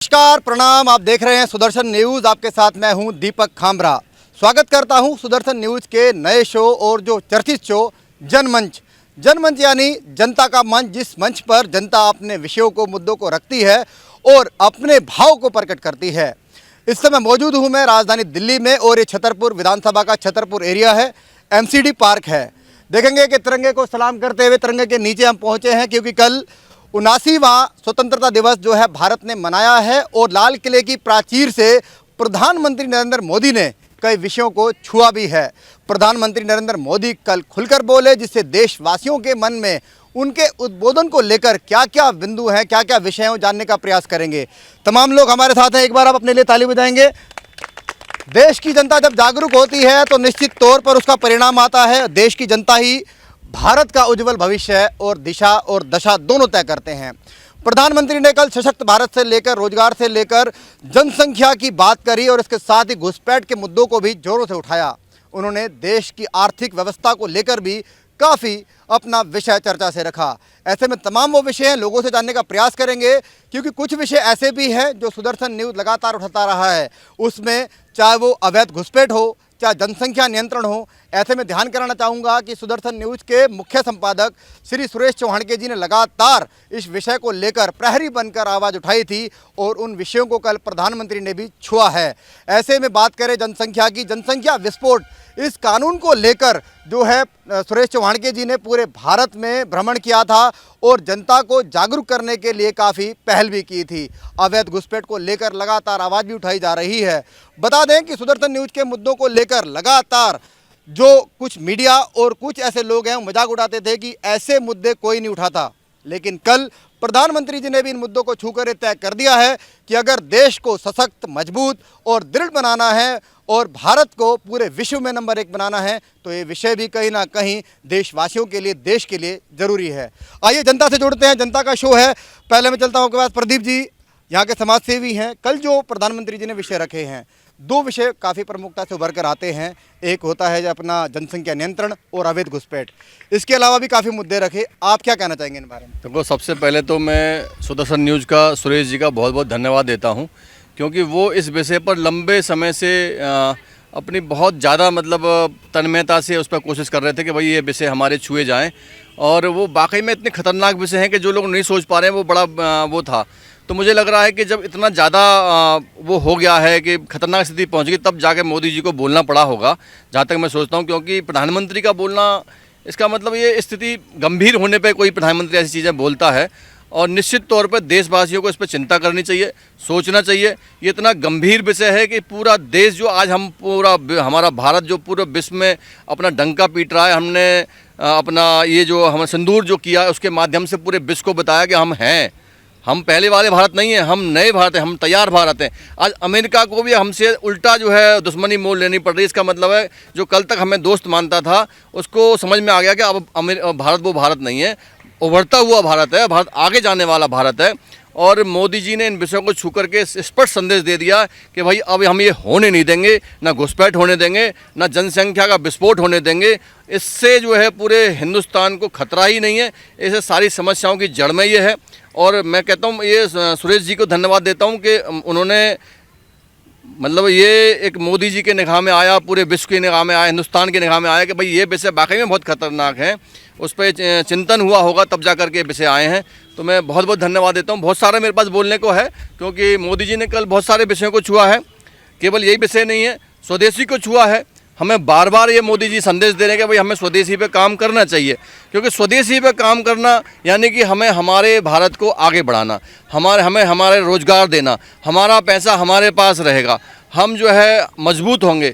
नमस्कार, प्रणाम। आप देख रहे हैं सुदर्शन न्यूज़। आपके साथ मैं हूं दीपक खामरा। स्वागत करता हूं सुदर्शन न्यूज़ के नए शो और जो चर्चित शो जनमंच। जनमंच यानी जनता का मंच, जिस मंच पर जनता अपने विषयों को, मुद्दों को रखती है और अपने भाव को प्रकट करती है। इस समय मौजूद हूं मैं राजधानी दिल्ली में और ये छतरपुर विधानसभा का छतरपुर एरिया है, MCD पार्क है। देखेंगे कि तिरंगे को सलाम करते हुए तिरंगे के नीचे हम पहुँचे हैं, क्योंकि कल 79वां स्वतंत्रता दिवस जो है भारत ने मनाया है और लाल किले की प्राचीर से प्रधानमंत्री नरेंद्र मोदी ने कई विषयों को छुआ भी है। प्रधानमंत्री नरेंद्र मोदी कल खुलकर बोले, जिससे देशवासियों के मन में उनके उद्बोधन को लेकर क्या क्या बिंदु हैं, क्या क्या विषय हैं, जानने का प्रयास करेंगे। तमाम लोग हमारे साथ हैं, एक बार आप अपने लिए ताली बजाएंगे। देश की जनता जब जागरूक होती है तो निश्चित तौर पर उसका परिणाम आता है। देश की जनता ही भारत का उज्जवल भविष्य और दिशा और दशा दोनों तय करते हैं। प्रधानमंत्री ने कल सशक्त भारत से लेकर रोजगार से लेकर जनसंख्या की बात करी और इसके साथ ही घुसपैठ के मुद्दों को भी जोरों से उठाया। उन्होंने देश की आर्थिक व्यवस्था को लेकर भी काफ़ी अपना विषय चर्चा से रखा। ऐसे में तमाम वो विषय हैं, लोगों से जानने का प्रयास करेंगे, क्योंकि कुछ विषय ऐसे भी हैं जो सुदर्शन न्यूज़ लगातार उठाता रहा है। उसमें चाहे वो अवैध घुसपैठ हो, चाहे जनसंख्या नियंत्रण हो। ऐसे में ध्यान कराना चाहूँगा कि सुदर्शन न्यूज़ के मुख्य संपादक श्री सुरेश चौहानके जी ने लगातार इस विषय को लेकर प्रहरी बनकर आवाज़ उठाई थी और उन विषयों को कल प्रधानमंत्री ने भी छुआ है। ऐसे में बात करें जनसंख्या की, जनसंख्या विस्फोट, इस कानून को लेकर जो है सुरेश चौहानके जी ने पूरे भारत में भ्रमण किया था और जनता को जागरूक करने के लिए काफ़ी पहल भी की थी। अवैध घुसपैठ को लेकर लगातार आवाज़ भी उठाई जा रही है। बता दें कि सुदर्शन न्यूज़ के मुद्दों को लेकर लगातार जो कुछ मीडिया और कुछ ऐसे लोग हैं वो मजाक उड़ाते थे कि ऐसे मुद्दे कोई नहीं उठाता, लेकिन कल प्रधानमंत्री जी ने भी इन मुद्दों को छूकर तय कर दिया है कि अगर देश को सशक्त, मजबूत और दृढ़ बनाना है और भारत को पूरे विश्व में नंबर 1 बनाना है, तो ये विषय भी कहीं ना कहीं देशवासियों के लिए, देश के लिए ज़रूरी है। आइए जनता से जुड़ते हैं, जनता का शो है। पहले मैं चलता हूँ आपके पास, प्रदीप जी यहाँ के समाज सेवी हैं। कल जो प्रधानमंत्री जी ने विषय रखे हैं, दो विषय काफ़ी प्रमुखता से उभर कर आते हैं। एक होता है जो अपना जनसंख्या नियंत्रण और अवैध घुसपैठ, इसके अलावा भी काफ़ी मुद्दे रखे। आप क्या कहना चाहेंगे इन बारे में? देखो, सबसे पहले तो मैं सुदर्शन न्यूज़ का सुरेश जी का बहुत बहुत धन्यवाद देता हूं, क्योंकि वो इस विषय पर लंबे समय से अपनी बहुत ज़्यादा तन्मयता से उस पर कोशिश कर रहे थे कि भाई ये विषय हमारे छुए जाएं। और वो वाकई में इतने खतरनाक विषय हैं कि जो लोग नहीं सोच पा रहे हैं, वो बड़ा वो था। तो मुझे लग रहा है कि जब इतना ज़्यादा वो हो गया है कि खतरनाक स्थिति पहुंच गई, तब जाके मोदी जी को बोलना पड़ा होगा, जहाँ तक मैं सोचता हूं। क्योंकि प्रधानमंत्री का बोलना, इसका मतलब ये स्थिति गंभीर होने पे कोई प्रधानमंत्री ऐसी चीज़ें बोलता है। और निश्चित तौर पर देशवासियों को इस पर चिंता करनी चाहिए, सोचना चाहिए। ये इतना गंभीर विषय है कि पूरा देश जो आज हमारा भारत जो पूरे विश्व में अपना डंका पीट रहा है, हमने अपना ये जो हम सिंदूर जो किया है, उसके माध्यम से पूरे विश्व को बताया कि हम पहले वाले भारत नहीं हैं, हम नए भारत हैं, हम तैयार भारत हैं। आज अमेरिका को भी हमसे उल्टा जो है दुश्मनी मोल लेनी पड़ रही है। इसका मतलब है जो कल तक हमें दोस्त मानता था, उसको समझ में आ गया कि अब भारत वो भारत नहीं है, उभरता हुआ भारत है, भारत आगे जाने वाला भारत है। और मोदी जी ने इन विषयों को छू करके स्पष्ट संदेश दे दिया कि भाई अब हम ये होने नहीं देंगे, ना घुसपैठ होने देंगे, ना जनसंख्या का विस्फोट होने देंगे। इससे जो है पूरे हिंदुस्तान को खतरा ही नहीं है, ऐसे सारी समस्याओं की जड़ में ये है। और मैं कहता हूँ, ये सुरेश जी को धन्यवाद देता हूँ कि उन्होंने ये एक मोदी जी के निगाह में आया, पूरे विश्व की निगाह में आया, हिंदुस्तान की निगाह में आया कि भाई ये विषय वाकई में बहुत खतरनाक है। उस पर चिंतन हुआ होगा, तब जा कर के विषय आए हैं। तो मैं बहुत बहुत धन्यवाद देता हूँ। बहुत सारा मेरे पास बोलने को है, क्योंकि मोदी जी ने कल बहुत सारे विषयों को छुआ है। केवल यही विषय नहीं है, स्वदेशी को छुआ है। हमें बार बार ये मोदी जी संदेश दे रहे हैं कि भाई हमें स्वदेशी पे काम करना चाहिए, क्योंकि स्वदेशी पे काम करना यानी कि हमें हमारे भारत को आगे बढ़ाना, हमें हमारे रोजगार देना, हमारा पैसा हमारे पास रहेगा, हम जो है मजबूत होंगे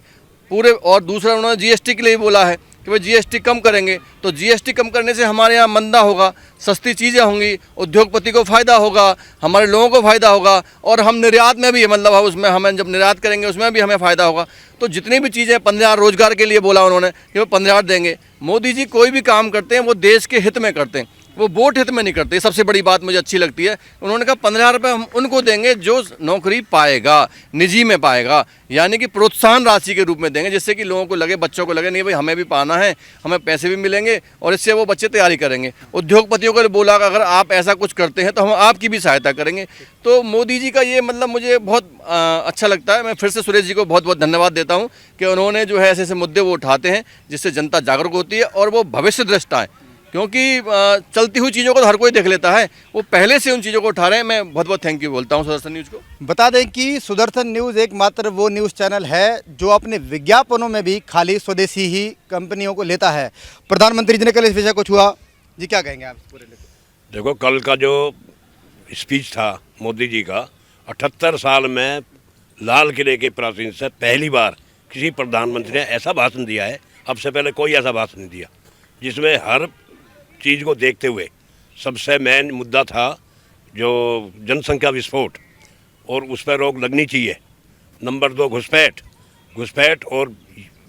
पूरे। और दूसरा उन्होंने GST के लिए बोला है कि भाई GST कम करेंगे, तो GST कम करने से हमारे यहाँ मंदा होगा, सस्ती चीज़ें होंगी, उद्योगपति को फ़ायदा होगा, हमारे लोगों को फ़ायदा होगा। और हम निर्यात में भी उसमें हमें जब निर्यात करेंगे उसमें भी हमें फ़ायदा होगा। तो जितनी भी चीज़ें 15,000 रोजगार के लिए बोला उन्होंने कि वो 15,000 देंगे। मोदी जी कोई भी काम करते हैं वो देश के हित में करते हैं। वो वोट हित में नहीं करते। सबसे बड़ी बात मुझे अच्छी लगती है, उन्होंने कहा 15,000 रुपये हम उनको देंगे जो नौकरी पाएगा, निजी में पाएगा, यानी कि प्रोत्साहन राशि के रूप में देंगे, जिससे कि लोगों को लगे, बच्चों को लगे नहीं भाई हमें भी पाना है, हमें पैसे भी मिलेंगे और इससे वो बच्चे तैयारी करेंगे। उद्योगपतियों को बोला कि अगर आप ऐसा कुछ करते हैं तो हम आपकी भी सहायता करेंगे। तो मोदी जी का ये मतलब मुझे बहुत अच्छा लगता है। मैं फिर से सुरेश जी को बहुत बहुत धन्यवाद देता हूँ कि उन्होंने जो है ऐसे ऐसे मुद्दे वो उठाते हैं जिससे जनता जागरूक होती है और वो भविष्य दृष्टा है, क्योंकि चलती हुई चीज़ों को तो हर कोई देख लेता है, वो पहले से उन चीज़ों को उठा रहे हैं। मैं बहुत बहुत थैंक यू बोलता हूँ सुदर्शन न्यूज़ को। बता दें कि सुदर्शन न्यूज़ एकमात्र वो न्यूज़ चैनल है जो अपने विज्ञापनों में भी खाली स्वदेशी ही कंपनियों को लेता है। प्रधानमंत्री जी ने कल इस विषय को छुआ जी, क्या कहेंगे आप इस पूरे लेकर? देखो, कल का जो स्पीच था मोदी जी का, 78 साल में लाल किले के प्राचीन से पहली बार किसी प्रधानमंत्री ने ऐसा भाषण दिया है। अब से पहले कोई ऐसा भाषण नहीं दिया, जिसमें हर चीज़ को देखते हुए सबसे मेन मुद्दा था जो जनसंख्या विस्फोट, और उस पर रोक लगनी चाहिए। नंबर 2, घुसपैठ और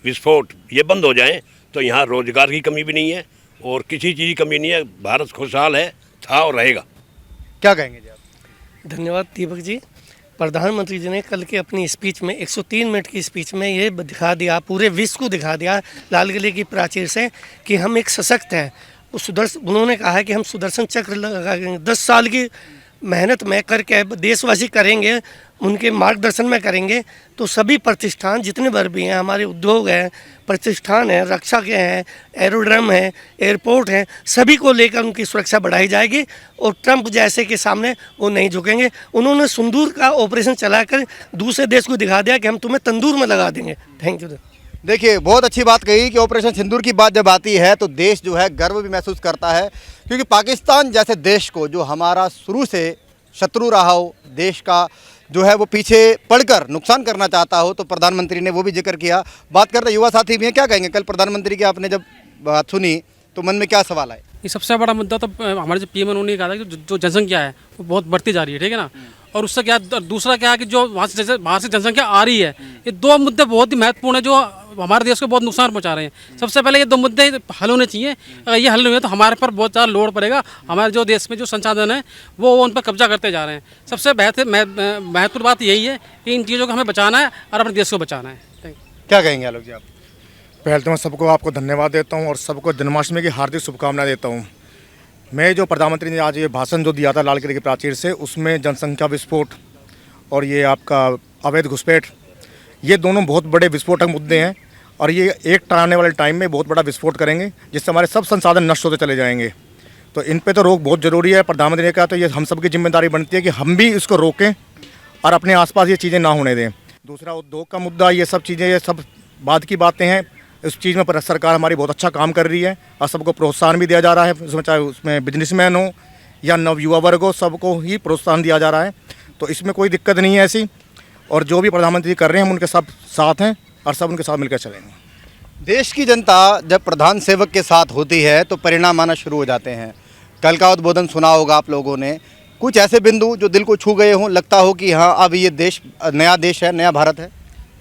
विस्फोट ये बंद हो जाएं तो यहाँ रोजगार की कमी भी नहीं है और किसी चीज़ की कमी नहीं है। भारत खुशहाल है, था और रहेगा। क्या कहेंगे जी आप? धन्यवाद दीपक जी। प्रधानमंत्री जी ने कल के अपनी स्पीच में 103 मिनट की स्पीच में ये दिखा दिया, पूरे विश्व को दिखा दिया लाल किले की प्राचीर से कि हम एक सशक्त हैं। उन्होंने कहा है कि हम सुदर्शन चक्र लगा 10 साल की मेहनत में करके देशवासी करेंगे, उनके मार्गदर्शन में करेंगे तो सभी प्रतिष्ठान जितने भर भी हैं, हमारे उद्योग हैं, प्रतिष्ठान हैं, रक्षा के हैं, एरोड्रम हैं, एयरपोर्ट हैं, सभी को लेकर उनकी सुरक्षा बढ़ाई जाएगी और ट्रंप जैसे के सामने वो नहीं झुकेंगे। उन्होंने सिंदूर का ऑपरेशन चलाकर दूसरे देश को दिखा दिया कि हम तुम्हें तंदूर में लगा देंगे। Thank you. देखिए, बहुत अच्छी बात कही कि ऑपरेशन सिंदूर की बात जब आती है तो देश जो है गर्व भी महसूस करता है, क्योंकि पाकिस्तान जैसे देश को, जो हमारा शुरू से शत्रु रहा हो, देश का जो है वो पीछे पड़कर नुकसान करना चाहता हो, तो प्रधानमंत्री ने वो भी जिक्र किया। बात करते युवा साथी भी हैं, क्या कहेंगे? कल प्रधानमंत्री की आपने जब बात सुनी तो मन में क्या सवाल आए? ये सबसे बड़ा मुद्दा तो हमारे जो पीएम उन्होंने कहा था कि जो जनसंख्या है वो बहुत बढ़ती जा रही है, ठीक है ना। और उससे क्या, दूसरा क्या है कि जो वहाँ से जनसंख्या आ रही है, ये दो मुद्दे बहुत ही महत्वपूर्ण है जो हमारे देश को बहुत नुकसान पहुंचा रहे हैं। सबसे पहले ये दो मुद्दे हल होने चाहिए। अगर ये हल नहीं हुए तो हमारे पर बहुत ज़्यादा लोड पड़ेगा। हमारे जो देश में जो संसाधन है वो उन पर कब्जा करते जा रहे हैं। सबसे महत्वपूर्ण बात यही है कि इन चीज़ों को हमें बचाना है और अपने देश को बचाना है। Thank you. क्या कहेंगे आलोक जी आप? पहले तो मैं सबको आपको धन्यवाद देता हूं और सबको जन्माष्टमी की हार्दिक शुभकामनाएं देता हूं। मैं जो प्रधानमंत्री ने आज ये भाषण जो दिया था लाल किले की प्राचीर से, उसमें जनसंख्या विस्फोट और ये आपका अवैध घुसपैठ, ये दोनों बहुत बड़े विस्फोटक मुद्दे हैं और ये एक आने वाले टाइम में बहुत बड़ा विस्फोट करेंगे, जिससे हमारे सब संसाधन नष्ट होते चले जाएंगे। तो इन पे तो रोक बहुत ज़रूरी है। प्रधानमंत्री ने कहा तो ये हम सब की जिम्मेदारी बनती है कि हम भी इसको रोकें और अपने आसपास ये चीज़ें ना होने दें। दूसरा उद्योग का मुद्दा, ये सब चीज़ें, ये सब बाद की बातें हैं। इस चीज़ में सरकार हमारी बहुत अच्छा काम कर रही है और सबको प्रोत्साहन भी दिया जा रहा है, उसमें चाहे उसमें बिजनेसमैन हो या नव युवा वर्ग हो, सबको ही प्रोत्साहन दिया जा रहा है। तो इसमें कोई दिक्कत नहीं है ऐसी, और जो भी प्रधानमंत्री कर रहे हैं हम उनके सब साथ हैं और सब उनके साथ मिलकर चलेंगे। देश की जनता जब प्रधान सेवक के साथ होती है तो परिणाम आना शुरू हो जाते हैं। कल का उद्बोधन सुना होगा आप लोगों ने, कुछ ऐसे बिंदु जो दिल को छू गए हों, लगता हो कि हाँ अब ये देश नया देश है, नया भारत है?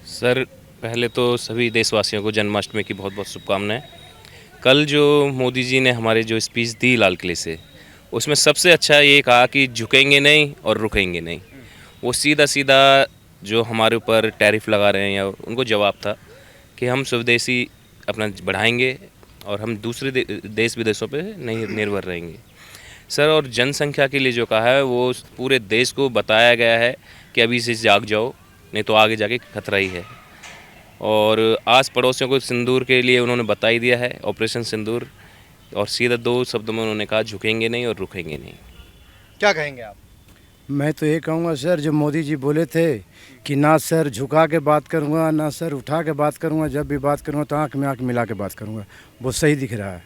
सर, पहले तो सभी देशवासियों को जन्माष्टमी की बहुत बहुत शुभकामनाएं। कल जो मोदी जी ने हमारे जो स्पीच दी लाल किले से, उसमें सबसे अच्छा ये कहा कि झुकेंगे नहीं और रुकेंगे नहीं। वो सीधा सीधा जो हमारे ऊपर टैरिफ लगा रहे हैं या उनको जवाब था कि हम स्वदेशी अपना बढ़ाएंगे और हम दूसरे देश विदेशों पे नहीं निर्भर रहेंगे सर। और जनसंख्या के लिए जो कहा है वो पूरे देश को बताया गया है कि अभी से जाग जाओ, नहीं तो आगे जाके खतरा ही है। और आस पड़ोसियों को सिंदूर के लिए उन्होंने बता ही दिया है, ऑपरेशन सिंदूर। और सीधा 2 शब्दों में उन्होंने कहा झुकेंगे नहीं और रुकेंगे नहीं। क्या कहेंगे आप? मैं तो ये कहूँगा सर, जो मोदी जी बोले थे कि ना सर झुका के बात करूँगा, ना सर उठा के बात करूँगा, जब भी बात करूँगा तो आँख में आँख मिला के बात करूँगा, वो सही दिख रहा है।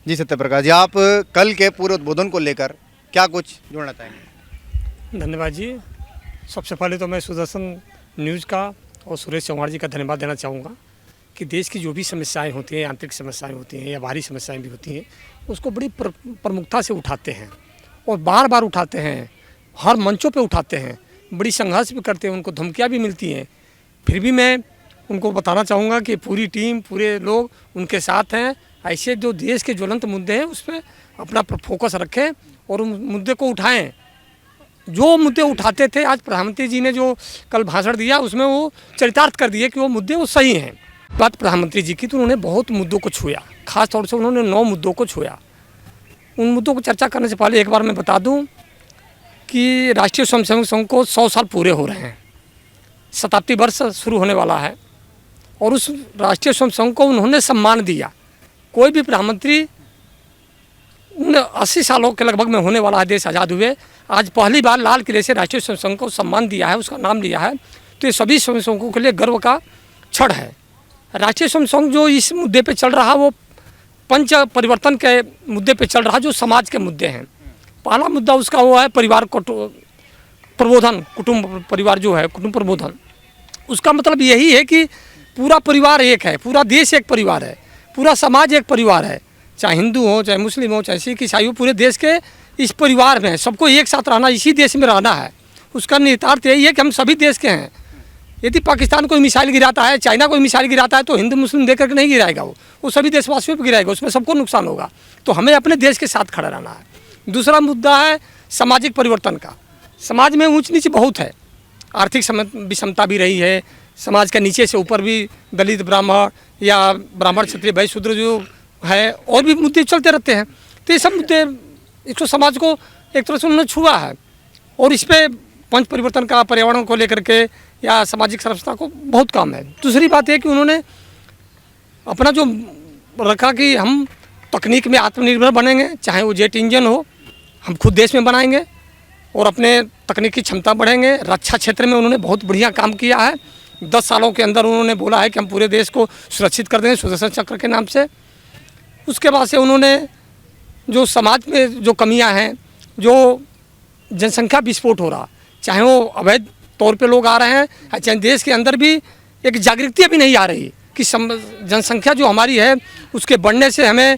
जी सत्यप्रकाश जी, आप कल के पूरे उद्बोधन को लेकर क्या कुछ जोड़ना चाहेंगे? धन्यवाद जी। सबसे पहले तो मैं सुदर्शन न्यूज़ का और सुरेश चौहान जी का धन्यवाद देना चाहूँगा कि देश की जो भी समस्याएं होती हैं, आंतरिक समस्याएं होती हैं या बाहरी समस्याएं भी होती हैं, उसको बड़ी प्रमुखता से उठाते हैं और बार बार उठाते हैं, हर मंचों पे उठाते हैं, बड़ी संघर्ष भी करते हैं, उनको धमकियाँ भी मिलती हैं। फिर भी मैं उनको बताना चाहूँगा कि पूरी टीम, पूरे लोग उनके साथ हैं ऐसे जो देश के ज्वलंत मुद्दे हैं उस पर अपना फोकस रखें और उन मुद्दे को उठाएं। जो मुद्दे उठाते थे, आज प्रधानमंत्री जी ने जो कल भाषण दिया उसमें वो चरितार्थ कर दिए कि वो मुद्दे वो सही हैं। बात प्रधानमंत्री जी की, तो उन्होंने बहुत मुद्दों को छुआ, खास तौर से उन्होंने 9 मुद्दों को छुआ। उन मुद्दों को चर्चा करने से पहले एक बार मैं बता दूं कि राष्ट्रीय स्वयंसेवक संघ को 100 साल पूरे हो रहे हैं, शताब्दी वर्ष शुरू होने वाला है और उस राष्ट्रीय स्वयंसेवक संघ को उन्होंने सम्मान दिया। कोई भी प्रधानमंत्री उन 80 सालों के लगभग में होने वाला है, देश आज़ाद हुए, आज पहली बार लाल किले से राष्ट्रीय स्वयंसेवक संघ को सम्मान दिया है, उसका नाम लिया है। तो ये सभी स्वयंसेवकों के लिए गर्व का क्षण है। राष्ट्रीय स्वयंसेवक संघ जो इस मुद्दे पे चल रहा, वो पंच परिवर्तन के मुद्दे पे चल रहा, जो समाज के मुद्दे हैं। पहला मुद्दा उसका वो है परिवार प्रबोधन, कुटुंब परिवार जो है, कुटुंब प्रबोधन। उसका मतलब यही है कि पूरा परिवार एक है, पूरा देश एक परिवार है, पूरा समाज एक परिवार है, चाहे हिंदू हो, चाहे मुस्लिम हो, चाहे सिख ईसाई हो, पूरे देश के इस परिवार में सबको एक साथ रहना, इसी देश में रहना है। उसका निहितार्थ यही है कि हम सभी देश के हैं। यदि पाकिस्तान कोई मिसाइल गिराता है, चाइना कोई मिसाइल गिराता है, तो हिंदू मुस्लिम देख करके नहीं गिराएगा, वो सभी देशवासियों पर गिराएगा, उसमें सबको नुकसान होगा। तो हमें अपने देश के साथ खड़ा रहना है। दूसरा मुद्दा है सामाजिक परिवर्तन का। समाज में ऊंच नीच बहुत है, आर्थिक विषमता भी रही है, समाज के नीचे से ऊपर भी दलित ब्राह्मण या ब्राह्मण क्षत्रिय वैश्य शूद्र जो है, और भी मुद्दे चलते रहते हैं। तो ये सब मुद्दे, इसको समाज को एक तरह से उन्होंने छुआ है और इस पर पंच परिवर्तन का, पर्यावरण को लेकर के या सामाजिक सुरक्षा को बहुत काम है। दूसरी बात है कि उन्होंने अपना जो रखा कि हम तकनीक में आत्मनिर्भर बनेंगे, चाहे वो जेट इंजन हो, हम खुद देश में बनाएंगे और अपने तकनीकी क्षमता बढ़ेंगे। रक्षा क्षेत्र में उन्होंने बहुत बढ़िया काम किया है। 10 सालों के अंदर उन्होंने बोला है कि हम पूरे देश को सुरक्षित कर देंगे सुदर्शन चक्र के नाम से। उसके बाद से उन्होंने जो समाज में जो कमियां हैं, जो जनसंख्या विस्फोट हो रहा, चाहे वो अवैध तौर पे लोग आ रहे हैं, चाहे देश के अंदर भी एक जागृति अभी नहीं आ रही कि जनसंख्या जो हमारी है उसके बढ़ने से हमें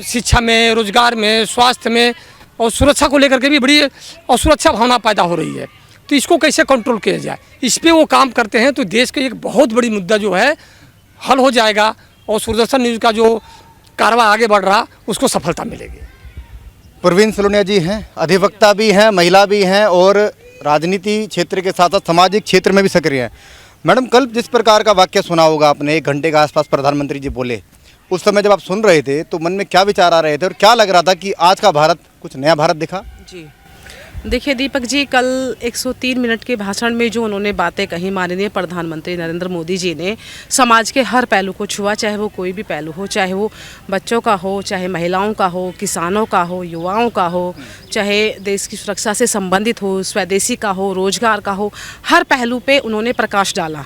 शिक्षा में, रोजगार में, स्वास्थ्य में और सुरक्षा को लेकर के भी बड़ी असुरक्षा भावना पैदा हो रही है। तो इसको कैसे कंट्रोल किया जाए, इस पर वो काम करते हैं। तो देश का एक बहुत बड़ी मुद्दा जो है हल हो जाएगा और सुदर्शन न्यूज़ का जो कारवा आगे बढ़ रहा उसको सफलता मिलेगी। प्रवीण सलोनिया जी हैं, अधिवक्ता भी हैं, महिला भी हैं और राजनीति क्षेत्र के साथ साथ सामाजिक क्षेत्र में भी सक्रिय हैं। मैडम, कल जिस प्रकार का वाक्य सुना होगा आपने, 1 घंटे के आसपास प्रधानमंत्री जी बोले, उस समय जब आप सुन रहे थे तो मन में क्या विचार आ रहे थे और क्या लग रहा था कि आज का भारत कुछ नया भारत दिखा? जी देखिए दीपक जी, कल 103 मिनट के भाषण में जो उन्होंने बातें कही माननीय प्रधानमंत्री नरेंद्र मोदी जी ने, समाज के हर पहलू को छुआ, चाहे वो कोई भी पहलू हो, चाहे वो बच्चों का हो, चाहे महिलाओं का हो, किसानों का हो, युवाओं का हो, चाहे देश की सुरक्षा से संबंधित हो, स्वदेशी का हो, रोजगार का हो, हर पहलू पे उन्होंने प्रकाश डाला।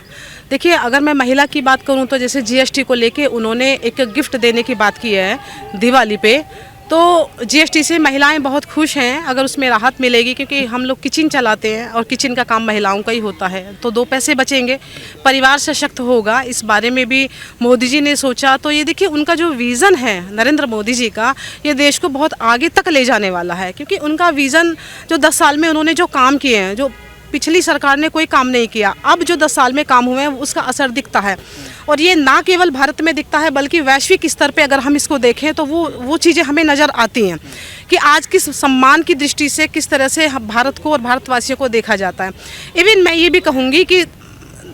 देखिए, अगर मैं महिला की बात करूं तो जैसे जीएसटी को लेके उन्होंने एक गिफ्ट देने की बात की है दिवाली पे, तो जीएसटी से महिलाएं बहुत खुश हैं अगर उसमें राहत मिलेगी, क्योंकि हम लोग किचन चलाते हैं और किचन का काम महिलाओं का ही होता है, तो 2 पैसे बचेंगे, परिवार सशक्त होगा। इस बारे में भी मोदी जी ने सोचा। तो ये देखिए, उनका जो विज़न है नरेंद्र मोदी जी का, ये देश को बहुत आगे तक ले जाने वाला है, क्योंकि उनका विज़न जो 10 साल में उन्होंने जो काम किए हैं, जो पिछली सरकार ने कोई काम नहीं किया, अब जो 10 साल में काम हुए हैं उसका असर दिखता है। और ये ना केवल भारत में दिखता है बल्कि वैश्विक स्तर पे अगर हम इसको देखें तो वो चीज़ें हमें नज़र आती हैं कि आज किस सम्मान की दृष्टि से किस तरह से भारत को और भारतवासियों को देखा जाता है। इवन मैं ये भी कहूँगी कि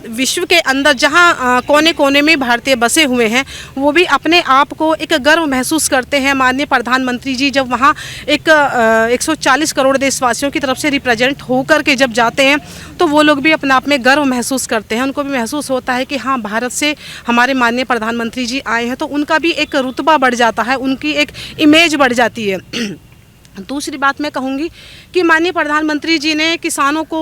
विश्व के अंदर जहाँ कोने कोने में भारतीय बसे हुए हैं, वो भी अपने आप को एक गर्व महसूस करते हैं। माननीय प्रधानमंत्री जी जब वहाँ एक 140 करोड़ देशवासियों की तरफ से रिप्रेजेंट होकर के जब जाते हैं, तो वो लोग भी अपने आप में गर्व महसूस करते हैं। उनको भी महसूस होता है कि हाँ, भारत से हमारे माननीय प्रधानमंत्री जी आए हैं, तो उनका भी एक रुतबा बढ़ जाता है, उनकी एक इमेज बढ़ जाती है। दूसरी बात मैं कहूँगी कि माननीय प्रधानमंत्री जी ने किसानों को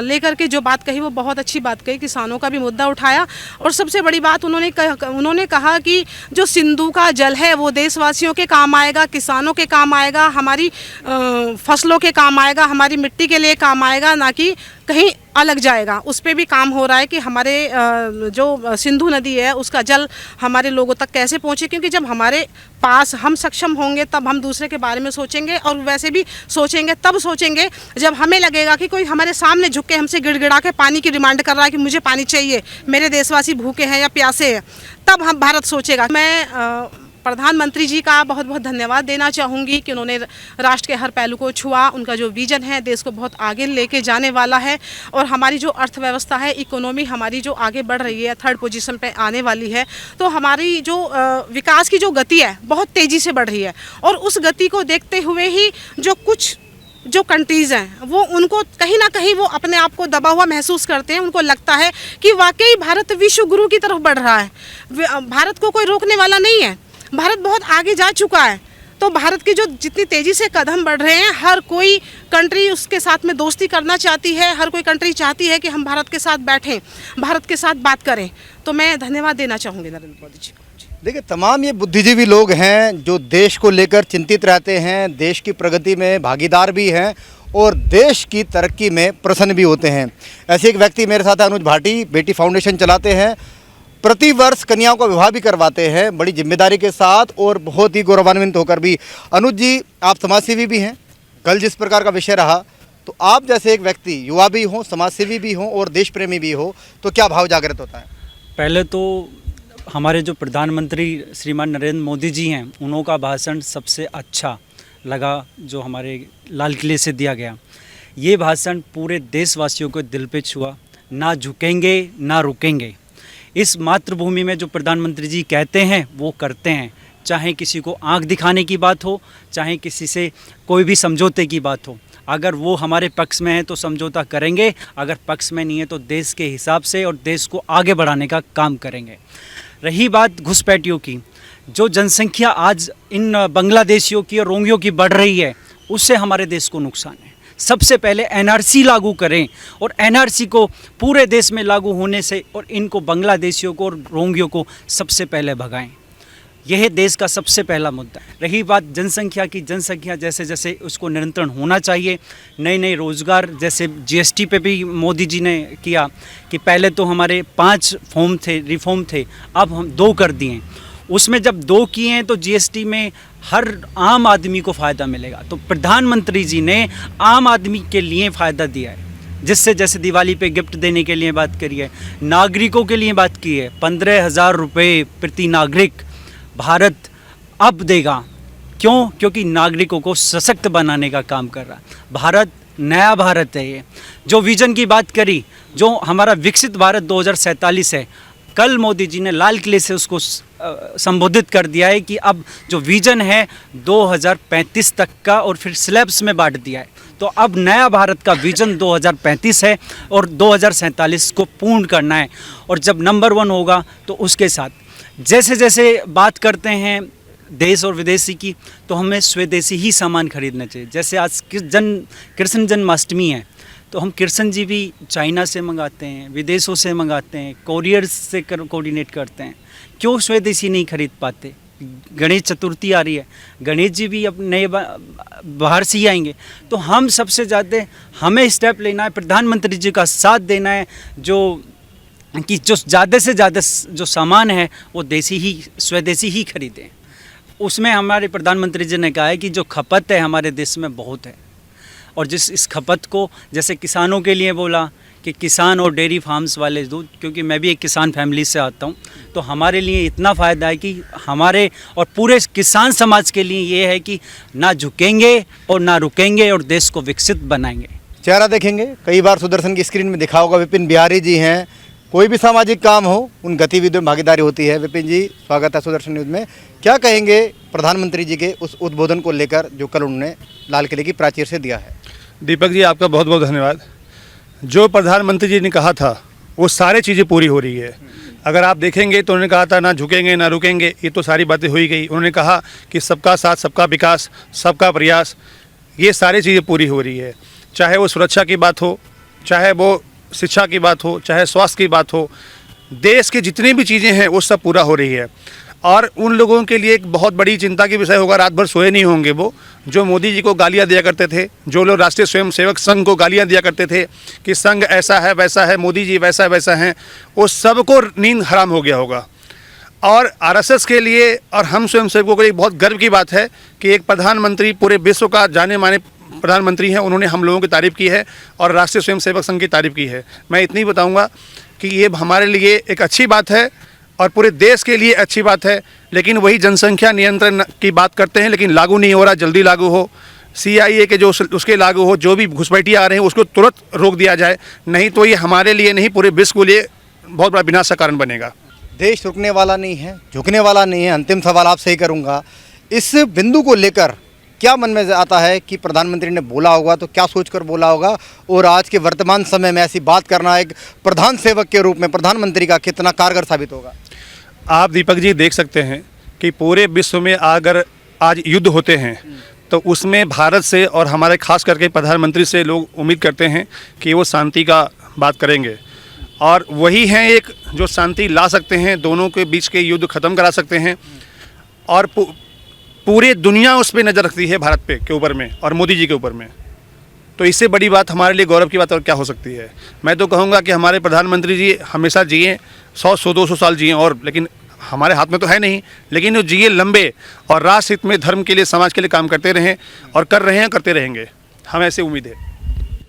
लेकर के जो बात कही वो बहुत अच्छी बात कही, किसानों का भी मुद्दा उठाया। और सबसे बड़ी बात उन्होंने कहा कि जो सिंधु का जल है वो देशवासियों के काम आएगा, किसानों के काम आएगा, हमारी फसलों के काम आएगा, हमारी मिट्टी के लिए काम आएगा, ना कि कहीं अलग जाएगा। उस पर भी काम हो रहा है कि हमारे जो सिंधु नदी है उसका जल हमारे लोगों तक कैसे पहुँचे, क्योंकि जब हमारे पास हम सक्षम होंगे तब हम दूसरे के बारे में सोचेंगे, और वैसे भी सोचेंगे तब सोचेंगे जब हमें लगेगा कि कोई हमारे सामने झुक के हमसे गिड़गिड़ा के पानी की डिमांड कर रहा है कि मुझे पानी चाहिए, मेरे देशवासी भूखे हैं या प्यासे हैं, तब हम भारत सोचेगा। मैं प्रधानमंत्री जी का बहुत बहुत धन्यवाद देना चाहूँगी कि उन्होंने राष्ट्र के हर पहलू को छुआ। उनका जो विजन है देश को बहुत आगे लेके जाने वाला है और हमारी जो अर्थव्यवस्था है, इकोनॉमी हमारी जो आगे बढ़ रही है, 3rd पोजीशन पे आने वाली है। तो हमारी जो विकास की जो गति है बहुत तेज़ी से बढ़ रही है और उस गति को देखते हुए ही जो कंट्रीज़ हैं वो उनको कहीं ना कहीं वो अपने आप को दबा हुआ महसूस करते हैं। उनको लगता है कि वाकई भारत विश्व गुरु की तरफ बढ़ रहा है, भारत को कोई रोकने वाला नहीं है, भारत बहुत आगे जा चुका है। तो भारत की जो जितनी तेज़ी से कदम बढ़ रहे हैं, हर कोई कंट्री उसके साथ में दोस्ती करना चाहती है, हर कोई कंट्री चाहती है कि हम भारत के साथ बैठें, भारत के साथ बात करें। तो मैं धन्यवाद देना चाहूँगी नरेंद्र मोदी जी को। देखिए, तमाम ये बुद्धिजीवी लोग हैं जो देश को लेकर चिंतित रहते हैं, देश की प्रगति में भागीदार भी हैं और देश की तरक्की में प्रसन्न भी होते हैं। ऐसे एक व्यक्ति मेरे साथ है, अनुज भाटी, बेटी फाउंडेशन चलाते हैं, प्रति वर्ष कन्याओं का विवाह भी करवाते हैं बड़ी जिम्मेदारी के साथ और बहुत ही गौरवान्वित होकर भी। अनुज जी, आप समाजसेवी भी हैं, कल जिस प्रकार का विषय रहा, तो आप जैसे एक व्यक्ति युवा भी हों, समाजसेवी भी हों और देश प्रेमी भी हो, तो क्या भाव जागृत होता है? पहले तो हमारे जो प्रधानमंत्री श्रीमान नरेंद्र मोदी जी हैं, उनका भाषण सबसे अच्छा लगा जो हमारे लाल किले से दिया गया। ये भाषण पूरे देशवासियों को दिल पे छुआ। ना झुकेंगे ना रुकेंगे, इस मातृभूमि में जो प्रधानमंत्री जी कहते हैं वो करते हैं। चाहे किसी को आंख दिखाने की बात हो, चाहे किसी से कोई भी समझौते की बात हो, अगर वो हमारे पक्ष में है तो समझौता करेंगे, अगर पक्ष में नहीं है तो देश के हिसाब से और देश को आगे बढ़ाने का काम करेंगे। रही बात घुसपैठियों की, जो जनसंख्या आज इन बांग्लादेशियों की और रोहिंग्यों की बढ़ रही है, उससे हमारे देश को नुकसान है। सबसे पहले एनआरसी लागू करें और एनआरसी को पूरे देश में लागू होने से और इनको बांग्लादेशियों को और रोहिंग्यों को सबसे पहले भगाएं। यह देश का सबसे पहला मुद्दा है। रही बात जनसंख्या की, जनसंख्या जैसे जैसे उसको नियंत्रण होना चाहिए। नए नए रोज़गार, जैसे जीएसटी पे भी मोदी जी ने किया कि पहले तो हमारे 5 फॉर्म थे, रिफॉर्म थे, अब हम 2 कर दिए। उसमें जब 2 किए हैं तो जीएसटी में हर आम आदमी को फ़ायदा मिलेगा। तो प्रधानमंत्री जी ने आम आदमी के लिए फ़ायदा दिया है, जिससे जैसे दिवाली पे गिफ्ट देने के लिए बात करी है, नागरिकों के लिए बात की है। 15,000 रुपये प्रति नागरिक भारत अब देगा। क्यों? क्योंकि नागरिकों को सशक्त बनाने का काम कर रहा है। भारत नया भारत है। ये जो विजन की बात करी, जो हमारा विकसित भारत 2047 है, कल मोदी जी ने लाल किले से उसको संबोधित कर दिया है कि अब जो विजन है 2035 तक का और फिर स्लैब्स में बांट दिया है। तो अब नया भारत का विजन 2035 है और 2047 को पूर्ण करना है। और जब नंबर 1 होगा तो उसके साथ जैसे जैसे बात करते हैं देश और विदेशी की, तो हमें स्वदेशी ही सामान खरीदना चाहिए। जैसे आज कृष्ण जन्माष्टमी है, तो हम कृष्ण जी भी चाइना से मंगाते हैं, विदेशों से मंगाते हैं, कोरियर से कोऑर्डिनेट करते हैं। क्यों स्वदेशी नहीं खरीद पाते? गणेश चतुर्थी आ रही है, गणेश जी भी अब नए बाहर से ही आएंगे। तो हम सबसे ज़्यादा हमें स्टेप लेना है, प्रधानमंत्री जी का साथ देना है, जो ज़्यादा से ज़्यादा जो सामान है वो देसी ही, स्वदेशी ही खरीदें। उसमें हमारे प्रधानमंत्री जी ने कहा है कि जो खपत है हमारे देश में बहुत है, और इस खपत को जैसे किसानों के लिए बोला कि किसान और डेयरी फार्म्स वाले दूध, क्योंकि मैं भी एक किसान फैमिली से आता हूँ, तो हमारे लिए इतना फ़ायदा है कि हमारे और पूरे किसान समाज के लिए ये है कि ना झुकेंगे और ना रुकेंगे और देश को विकसित बनाएंगे। चेहरा देखेंगे, कई बार सुदर्शन की स्क्रीन में दिखा होगा, विपिन बिहारी जी हैं। कोई भी सामाजिक काम हो, उन गतिविधियों में भागीदारी होती है। विपिन जी, स्वागत है सुदर्शन न्यूज़ में। क्या कहेंगे प्रधानमंत्री जी के उस उद्बोधन को लेकर जो कल उन्होंने लाल किले की प्राचीर से दिया है? दीपक जी, आपका बहुत बहुत धन्यवाद। जो प्रधानमंत्री जी ने कहा था वो सारी चीज़ें पूरी हो रही है। अगर आप देखेंगे तो उन्होंने कहा था ना झुकेंगे ना रुकेंगे, ये तो सारी बातें हो ही गई। उन्होंने कहा कि सबका साथ, सबका विकास, सबका प्रयास, ये सारी चीज़ें पूरी हो रही है। चाहे वो सुरक्षा की बात हो, चाहे वो शिक्षा की बात हो, चाहे स्वास्थ्य की बात हो, देश की जितनी भी चीज़ें हैं वो सब पूरा हो रही है। और उन लोगों के लिए एक बहुत बड़ी चिंता की विषय होगा, रात भर सोए नहीं होंगे वो, जो मोदी जी को गालियां दिया करते थे, जो लोग राष्ट्रीय स्वयंसेवक संघ को गालियां दिया करते थे कि संघ ऐसा है वैसा है, मोदी जी वैसा वैसा हैं, वो सबको नींद हराम हो गया होगा। और आरएसएस के लिए और हम स्वयंसेवकों के लिए बहुत गर्व की बात है कि एक प्रधानमंत्री, पूरे विश्व का जाने माने प्रधानमंत्री हैं, उन्होंने हम लोगों की तारीफ़ की है और राष्ट्रीय स्वयंसेवक संघ की तारीफ़ की है। मैं इतनी बताऊंगा कि ये हमारे लिए एक अच्छी बात है और पूरे देश के लिए अच्छी बात है, लेकिन वही जनसंख्या नियंत्रण की बात करते हैं, लेकिन लागू नहीं हो रहा। जल्दी लागू हो, CIA के जो उसके लागू हो, जो भी घुसपैठिए आ रहे हैं उसको तुरंत रोक दिया जाए, नहीं तो ये हमारे लिए नहीं पूरे विश्व के लिए बहुत बड़ा विनाश का कारण बनेगा। देश रुकने वाला नहीं है, झुकने वाला नहीं है। अंतिम सवाल आपसे ही करूंगा, इस बिंदु को लेकर क्या मन में आता है कि प्रधानमंत्री ने बोला होगा तो क्या सोचकर बोला होगा, और आज के वर्तमान समय में ऐसी बात करना एक प्रधान सेवक के रूप में प्रधानमंत्री का कितना कारगर साबित होगा? आप दीपक जी देख सकते हैं कि पूरे विश्व में अगर आज युद्ध होते हैं तो उसमें भारत से और हमारे खास करके प्रधानमंत्री से लोग उम्मीद करते हैं कि वो शांति का बात करेंगे, और वही हैं एक जो शांति ला सकते हैं, दोनों के बीच के युद्ध ख़त्म करा सकते हैं, और पूरी दुनिया उस पर नज़र रखती है भारत पे के ऊपर में और मोदी जी के ऊपर में। तो इससे बड़ी बात हमारे लिए गौरव की बात और क्या हो सकती है। मैं तो कहूँगा कि हमारे प्रधानमंत्री जी हमेशा जिए, 100-200 साल जिए, और लेकिन हमारे हाथ में तो है नहीं, लेकिन वो जिए लंबे और राष्ट्र हित में, धर्म के लिए, समाज के लिए काम करते रहें, और कर रहे हैं, करते रहेंगे, हमें ऐसे उम्मीद है।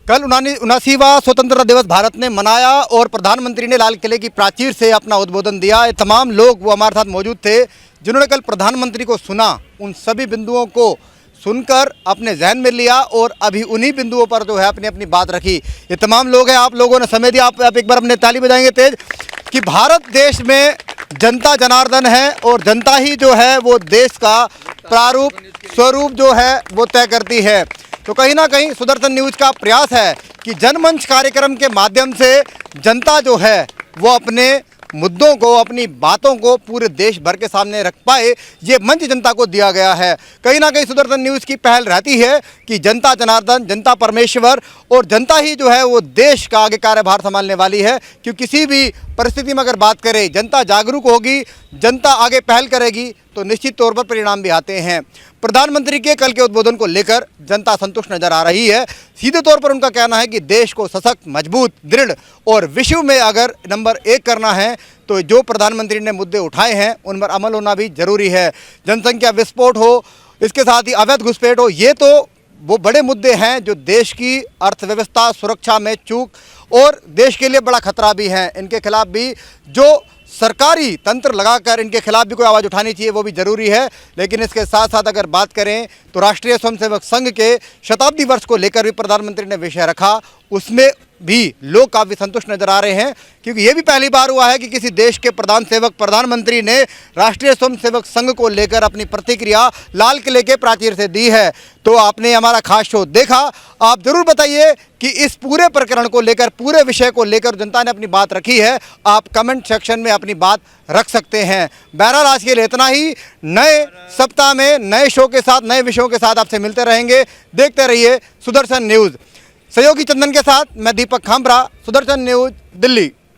कल 79वां स्वतंत्रता दिवस भारत ने मनाया और प्रधानमंत्री ने लाल किले की प्राचीर से अपना उद्बोधन दिया। ये तमाम लोग वो हमारे साथ मौजूद थे जिन्होंने कल प्रधानमंत्री को सुना, उन सभी बिंदुओं को सुनकर अपने जहन में लिया और अभी उन्हीं बिंदुओं पर जो है अपनी अपनी बात रखी। ये तमाम लोग हैं, आप लोगों ने समय दिया। आप एक बार अपने ताली बजाएंगे तेज कि भारत देश में जनता जनार्दन है और जनता ही जो है वो देश का प्रारूप स्वरूप जो है वो तय करती है। तो कहीं ना कहीं सुदर्शन न्यूज़ का प्रयास है कि जनमंच कार्यक्रम के माध्यम से जनता जो है वो अपने मुद्दों को, अपनी बातों को पूरे देश भर के सामने रख पाए, ये मंच जनता को दिया गया है। कहीं ना कहीं सुदर्शन न्यूज़ की पहल रहती है कि जनता जनार्दन, जनता परमेश्वर, और जनता ही जो है वो देश का आगे कार्यभार संभालने वाली है। क्योंकि किसी भी परिस्थिति में अगर बात करें, जनता जागरूक होगी, जनता आगे पहल करेगी तो निश्चित तौर पर परिणाम भी आते हैं। प्रधानमंत्री के कल के उद्बोधन को लेकर जनता संतुष्ट नजर आ रही है। सीधे तौर पर उनका कहना है कि देश को सशक्त, मजबूत, दृढ़ और विश्व में अगर नंबर 1 करना है तो जो प्रधानमंत्री ने मुद्दे उठाए हैं उन पर अमल होना भी जरूरी है। जनसंख्या विस्फोट हो, इसके साथ ही अवैध घुसपैठ हो, ये तो वो बड़े मुद्दे हैं जो देश की अर्थव्यवस्था, सुरक्षा में चूक और देश के लिए बड़ा खतरा भी है। इनके खिलाफ भी जो सरकारी तंत्र लगाकर इनके खिलाफ भी कोई आवाज़ उठानी चाहिए, वो भी ज़रूरी है। लेकिन इसके साथ साथ अगर बात करें तो राष्ट्रीय स्वयंसेवक संघ के शताब्दी वर्ष को लेकर भी प्रधानमंत्री ने विषय रखा, उसमें भी लोग काफ़ी संतुष्ट नजर आ रहे हैं। क्योंकि ये भी पहली बार हुआ है कि किसी देश के प्रधान सेवक प्रधानमंत्री ने राष्ट्रीय स्वयंसेवक संघ को लेकर अपनी प्रतिक्रिया लाल किले के प्राचीर से दी है। तो आपने हमारा खास शो देखा, आप जरूर बताइए कि इस पूरे प्रकरण को लेकर, पूरे विषय को लेकर जनता ने अपनी बात रखी है। आप कमेंट सेक्शन में अपनी बात रख सकते हैं। बहरहाल आज के लिए इतना ही। नए सप्ताह में नए शो के साथ, नए विषयों के साथ आपसे मिलते रहेंगे। देखते रहिए सुदर्शन न्यूज़। सहयोगी चंदन के साथ मैं दीपक खामरा, सुदर्शन न्यूज़, दिल्ली।